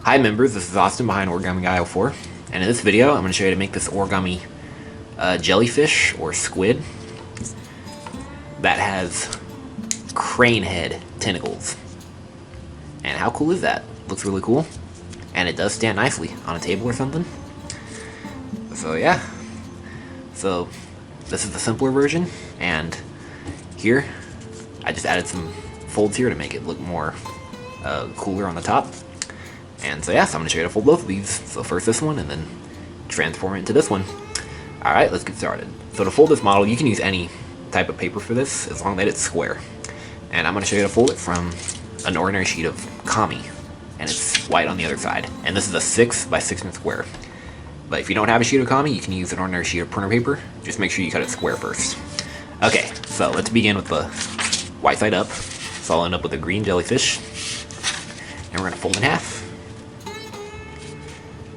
Hi members, this is Austin behind Origami Guy 04, and in this video I'm going to show you how to make this origami jellyfish or squid that has crane head tentacles. And how cool is that? Looks really cool, and it does stand nicely on a table or something. So yeah, so this is the simpler version, and here I just added some folds here to make it look more cooler on the top. And so yeah, so I'm going to show you how to fold both of these. So first this one, and then transform it into this one. Alright, let's get started. So to fold this model, you can use any type of paper for this, as long as it's square. And I'm going to show you how to fold it from an ordinary sheet of kami, and it's white on the other side. And this is a 6 by 6 inch square. But if you don't have a sheet of kami, you can use an ordinary sheet of printer paper. Just make sure you cut it square first. Okay, so let's begin with the white side up. So I'll end up with a green jellyfish, and we're going to fold in half.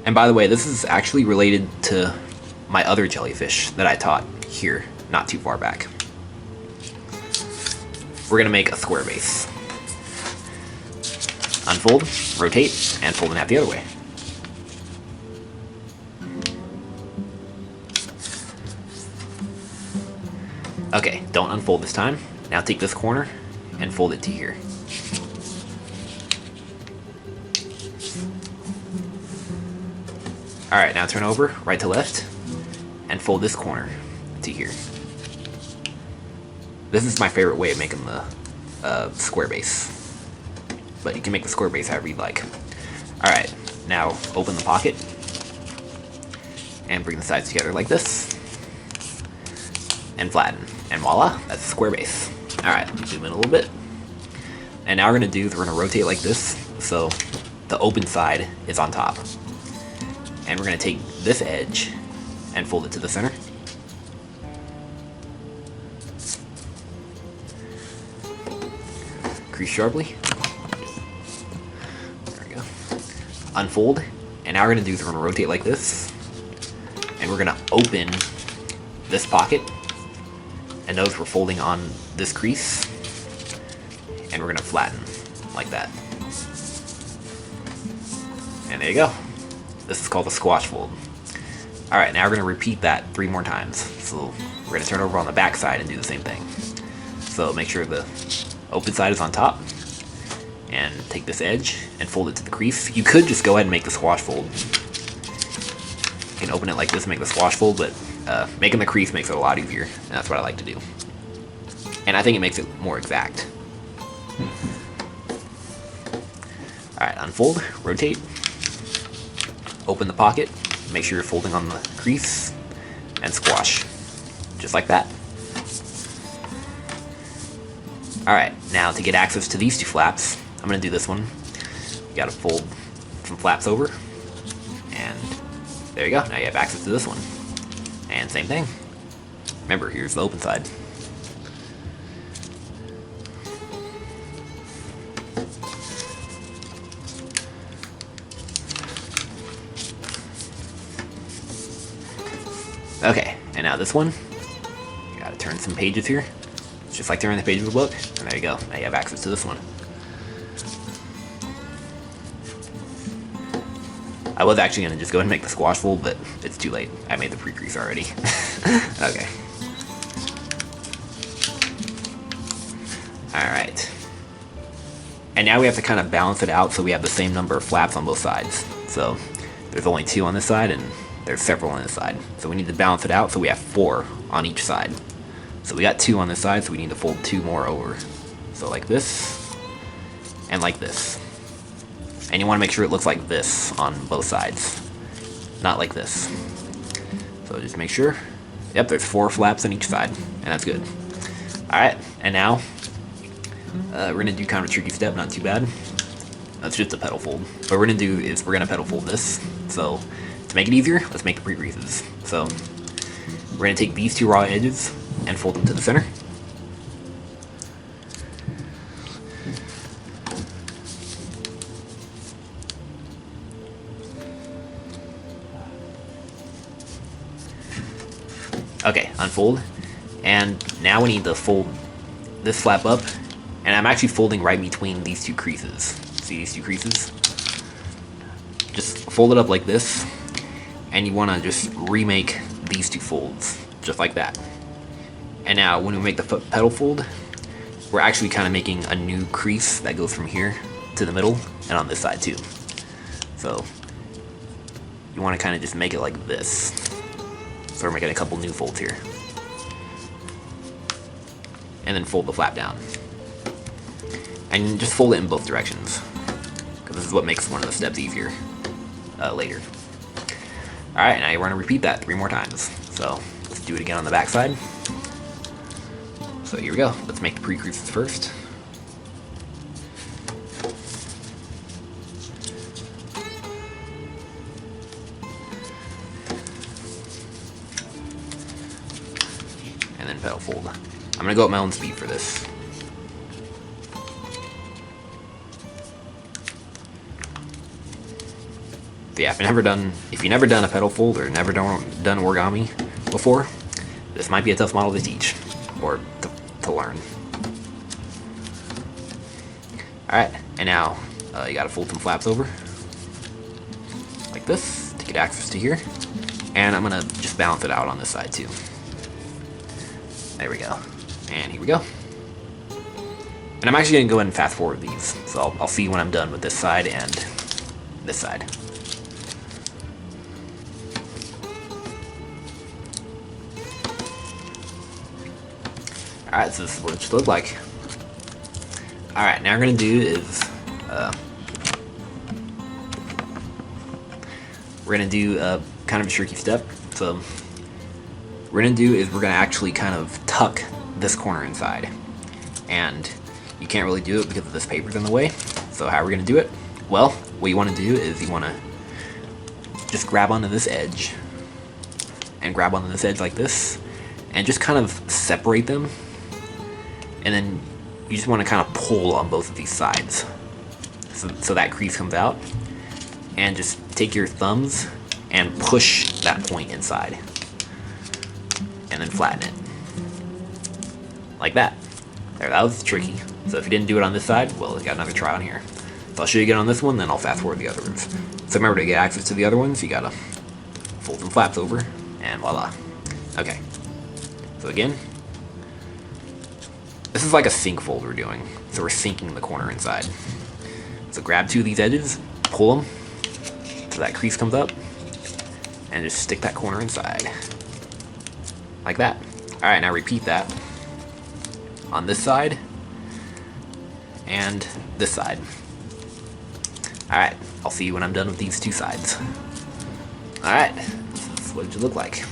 And by the way, this is actually related to my other jellyfish that I taught here, not too far back. We're going to make a square base. Unfold, rotate, and fold in half the other way. Okay, don't unfold this time. Now take this corner and fold it to here. Alright, now turn over, right to left, and fold this corner to here. This is my favorite way of making the square base. But you can make the square base however you'd like. Alright, now open the pocket, and bring the sides together like this, and flatten. And voila, that's a square base. Alright, zoom in a little bit. And now we're going to rotate like this, so the open side is on top. And we're going to take this edge and fold it to the center. Crease sharply. There we go. Unfold. And now we're going to rotate like this. And we're going to open this pocket. And notice we're folding on this crease. And we're going to flatten like that. And there you go. This is called a squash fold. Alright, now we're going to repeat that 3 more times. So we're going to turn over on the back side and do the same thing. So make sure the open side is on top. And take this edge and fold it to the crease. You could just go ahead and make the squash fold. You can open it like this and make the squash fold, but making the crease makes it a lot easier. And that's what I like to do. And I think it makes it more exact. Alright, unfold, rotate. Open the pocket, make sure you're folding on the crease, and squash. Just like that. Alright, now to get access to these 2 flaps, I'm going to do this one. You gotta fold some flaps over, and there you go, now you have access to this one. And same thing. Remember, here's the open side. Okay, and now this one, you gotta turn some pages here. It's just like turning the page of the book, and there you go, now you have access to this one. I was actually gonna just go ahead and make the squash fold, but it's too late. I made the pre-crease already. Okay. Alright. And now we have to kind of balance it out so we have the same number of flaps on both sides. So, there's only 2 on this side, and there's several on this side. So we need to balance it out so we have 4 on each side. So we got 2 on this side, so we need to fold 2 more over. So like this, and like this. And you want to make sure it looks like this on both sides. Not like this. So just make sure. Yep, there's 4 flaps on each side, and that's good. Alright, and now, we're going to do kind of a tricky step, not too bad. That's just a petal fold. What we're going to do is we're going to petal fold this. So, to make it easier, let's make the pre-creases. So, we're going to take these 2 raw edges and fold them to the center. Okay, unfold. And now we need to fold this flap up, and I'm actually folding right between these 2 creases. See these 2 creases? fold it up like this, and you want to just remake these two folds, just like that. And now when we make the petal fold, we're actually kind of making a new crease that goes from here to the middle and on this side too. So you want to kind of just make it like this. So we're making a couple new folds here. And then fold the flap down. And just fold it in both directions, because this is what makes one of the steps easier later. Alright, now you want to repeat that 3 more times. So let's do it again on the back side. So here we go. Let's make the pre-creases first. And then petal fold. I'm going to go at my own speed for this. So yeah, if you've never done a petal fold or never done origami before, this might be a tough model to teach or to learn. Alright, and now you gotta fold some flaps over like this to get access to here, and I'm gonna just balance it out on this side too. There we go, and here we go. And I'm actually gonna go ahead and fast forward these, so I'll see when I'm done with this side and this side. Alright, so this is what it should look like. Alright, now what we're going to do is we're going to do kind of a tricky step. So what we're going to do is we're going to actually kind of tuck this corner inside. And you can't really do it because of this paper's in the way. So how are we going to do it? Well, what you want to do is you want to just grab onto this edge and grab onto this edge like this and just kind of separate them. And then you just want to kind of pull on both of these sides so that crease comes out, and just take your thumbs and push that point inside and then flatten it like that. There, that was tricky. So if you didn't do it on this side, well, you got another try on here. So I'll show you again on this one, then I'll fast forward the other ones. So remember, to get access to the other ones, you gotta fold some flaps over, and voila. Okay, so again, this is like a sink fold we're doing, so we're sinking the corner inside. So grab 2 of these edges, pull them so that crease comes up, and just stick that corner inside. Like that. Alright, now repeat that on this side and this side. Alright, I'll see you when I'm done with these 2 sides. Alright, this is what it should look like.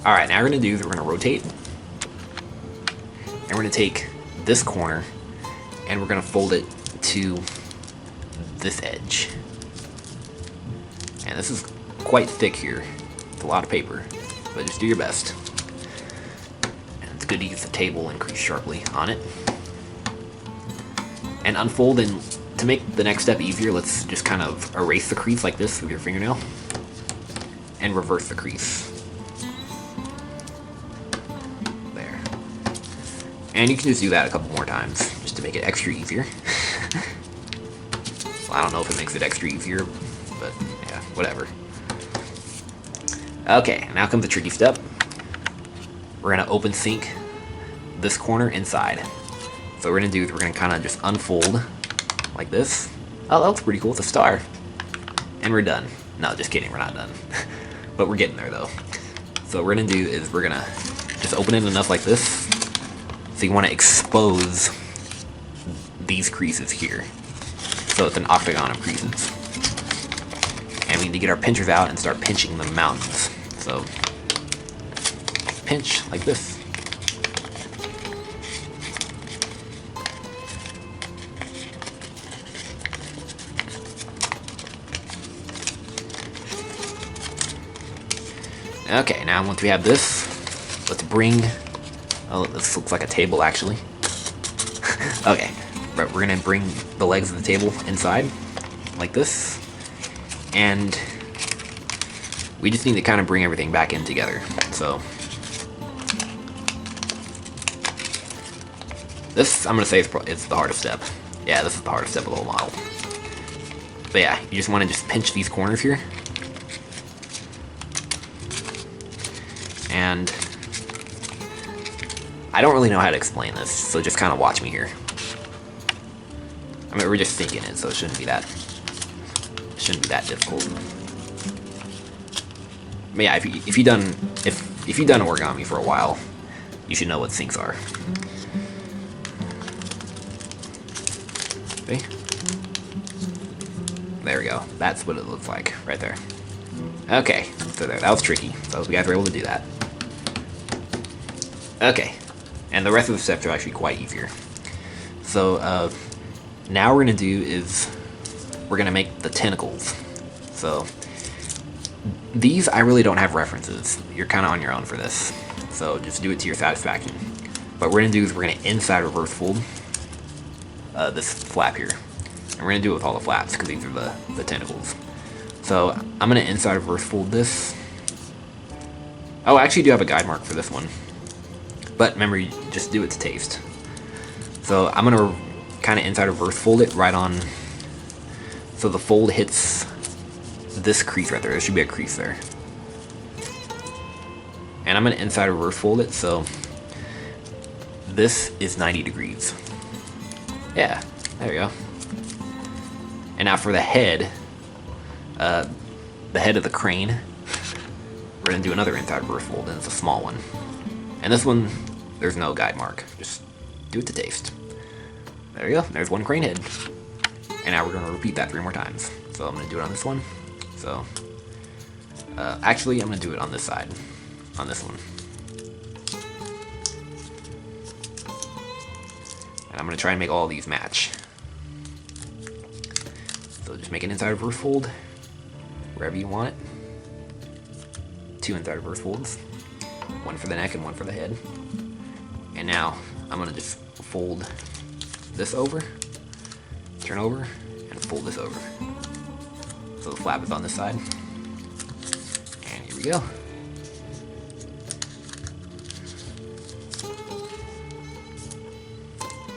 Alright, now what we're going to do is we're going to rotate. And we're going to take this corner and we're going to fold it to this edge. And this is quite thick here. It's a lot of paper, but just do your best. And it's good to use the table and crease sharply on it. And unfold, and to make the next step easier, let's just kind of erase the crease like this with your fingernail and reverse the crease. And you can just do that a couple more times, just to make it extra easier. Well, I don't know if it makes it extra easier, but yeah, whatever. Okay, now comes the tricky step. We're going to open sink this corner inside. So what we're going to do is we're going to kind of just unfold like this. Oh, that looks pretty cool. It's a star. And we're done. No, just kidding. We're not done. But we're getting there, though. So what we're going to do is we're going to just open it enough like this. So you want to expose these creases here. So it's an octagon of creases. And we need to get our pinchers out and start pinching the mountains. So pinch like this. Okay, now once we have this, let's bring... Oh, this looks like a table, actually. Okay, right, we're gonna bring the legs of the table inside, like this. And we just need to kind of bring everything back in together. So this, I'm gonna say, it's the hardest step. Yeah, this is the hardest step of the whole model. But So yeah, you just want to just pinch these corners here. And I don't really know how to explain this, so just kind of watch me here. I mean, we're just thinking it, so it shouldn't be that difficult. But yeah, if you've done origami for a while, you should know what sinks are. See? There we go. That's what it looks like right there. Okay, so there, that was tricky. So we guys were able to do that. Okay, and the rest of the steps are actually quite easier. So now we're gonna do is we're gonna make the tentacles. So these I really don't have references. You're kind of on your own for this. So just do it to your satisfaction. What we're gonna do is we're gonna inside reverse fold this flap here. And we're gonna do it with all the flaps because these are the tentacles. So I'm gonna inside reverse fold this. Oh, I actually do have a guide mark for this one. But remember, you just do it to taste. So I'm gonna kind of inside reverse fold it right on, so the fold hits this crease right there. There should be a crease there. And I'm gonna inside reverse fold it so this is 90 degrees. Yeah, there we go. And now for the head of the crane, we're gonna do another inside reverse fold, and it's a small one. And this one, there's no guide mark. Just do it to taste. There you go. There's one crane head. And now we're gonna repeat that 3 more times. So I'm gonna do it on this one. So, actually, I'm gonna do it on this side, on this one. And I'm gonna try and make all of these match. So just make an inside reverse fold wherever you want it. 2 inside reverse folds, 1 for the neck and 1 for the head. And now I'm gonna just fold this over, turn over, and fold this over. So the flap is on this side. And here we go.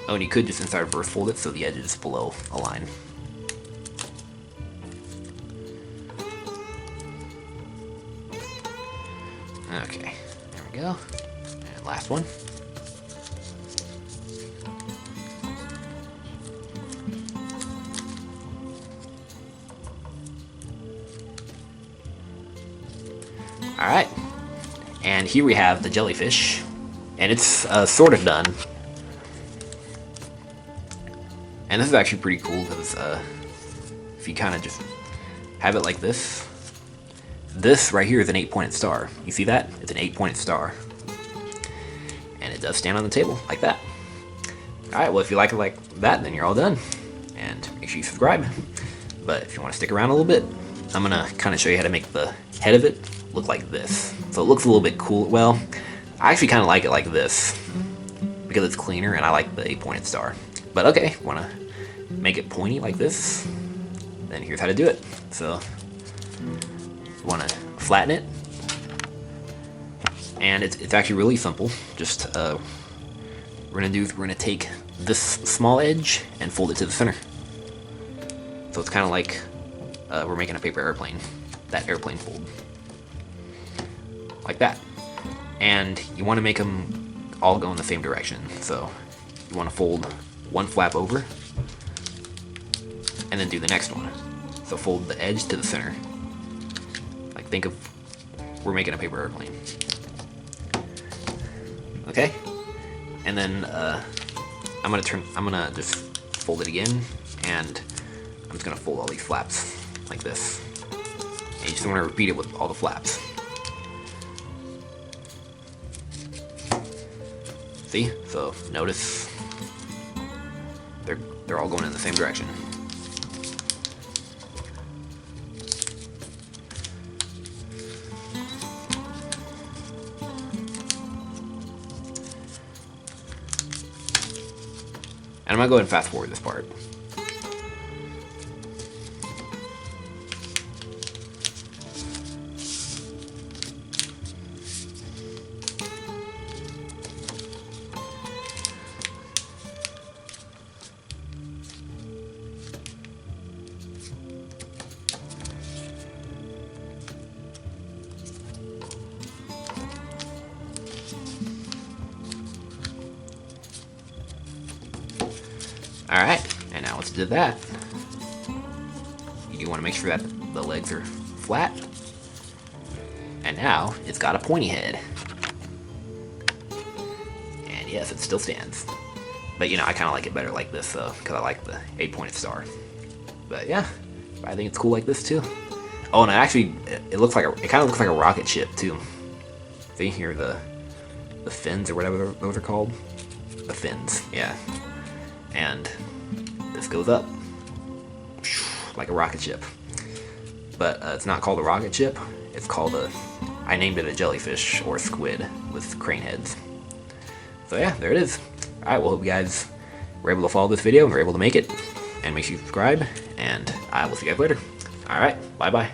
Oh, and you could just inside reverse fold it so the edge is below a line. Okay, there we go. And last one. Alright, and here we have the jellyfish, and it's sort of done. And this is actually pretty cool because if you kind of just have it like this, this right here is an 8-pointed star. You see that? It's an 8-pointed star. And it does stand on the table like that. Alright, well if you like it like that, then you're all done. And make sure you subscribe. But if you want to stick around a little bit, I'm going to kind of show you how to make the head of it look like this. So it looks a little bit cool. Well, I actually kind of like it like this because it's cleaner and I like the 8-pointed star. But okay, want to make it pointy like this, then here's how to do it. So you want to flatten it, and it's actually really simple. Just we're gonna take this small edge and fold it to the center. So it's kind of like we're making a paper airplane, that airplane fold, like that. And you want to make them all go in the same direction. So you want to fold one flap over, and then do the next one. So fold the edge to the center. Like think of, we're making a paper airplane. Okay? And then I'm gonna just fold it again, and I'm just gonna fold all these flaps like this. And you just wanna repeat it with all the flaps. See? So notice they're all going in the same direction. And I'm gonna go ahead and fast forward this part. Alright, and now let's do that. You want to make sure that the legs are flat. And now it's got a pointy head. And yes, it still stands. But you know, I kind of like it better like this though, because I like the 8-pointed star. But yeah, I think it's cool like this too. Oh, and it looks like it kind of looks like a rocket ship too. See here, the fins or whatever those are called. The fins, yeah. And this goes up like a rocket ship. But it's not called a rocket ship. It's called I named it a jellyfish or squid with crane heads. So yeah, there it is. Alright, well, hope you guys were able to follow this video and were able to make it. And make sure you subscribe, and I will see you guys later. Alright, bye-bye.